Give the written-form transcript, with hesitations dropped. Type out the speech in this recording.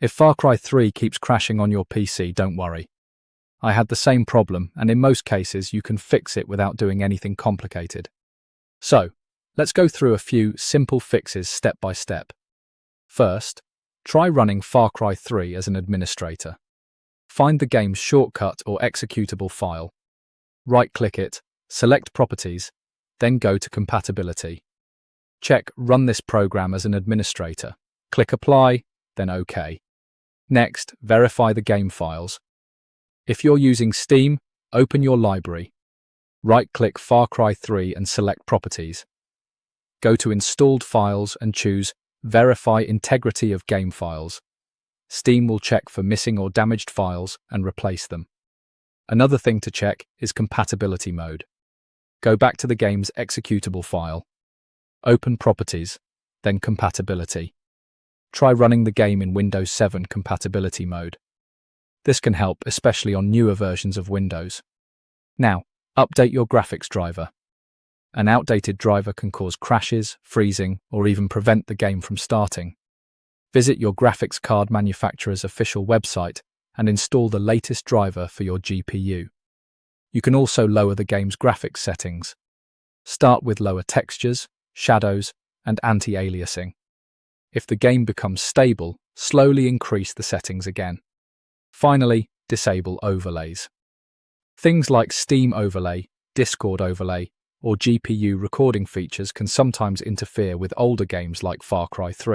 If Far Cry 3 keeps crashing on your PC, don't worry. I had the same problem, and in most cases you can fix it without doing anything complicated. So, let's go through a few simple fixes step by step. First, try running Far Cry 3 as an administrator. Find the game's shortcut or executable file. Right-click it, select Properties, then go to Compatibility. Check Run this program as an administrator. Click Apply, then OK. Next, verify the game files. If you're using Steam, open your library. Right-click Far Cry 3 and select Properties. Go to Installed Files and choose Verify Integrity of Game Files. Steam will check for missing or damaged files and replace them. Another thing to check is compatibility mode. Go back to the game's executable file. Open Properties, then Compatibility. Try running the game in Windows 7 compatibility mode. This can help, especially on newer versions of Windows. Now, update your graphics driver. An outdated driver can cause crashes, freezing, or even prevent the game from starting. Visit your graphics card manufacturer's official website and install the latest driver for your GPU. You can also lower the game's graphics settings. Start with lower textures, shadows, and anti-aliasing. If the game becomes stable, slowly increase the settings again. Finally, disable overlays. Things like Steam Overlay, Discord Overlay, or GPU recording features can sometimes interfere with older games like Far Cry 3.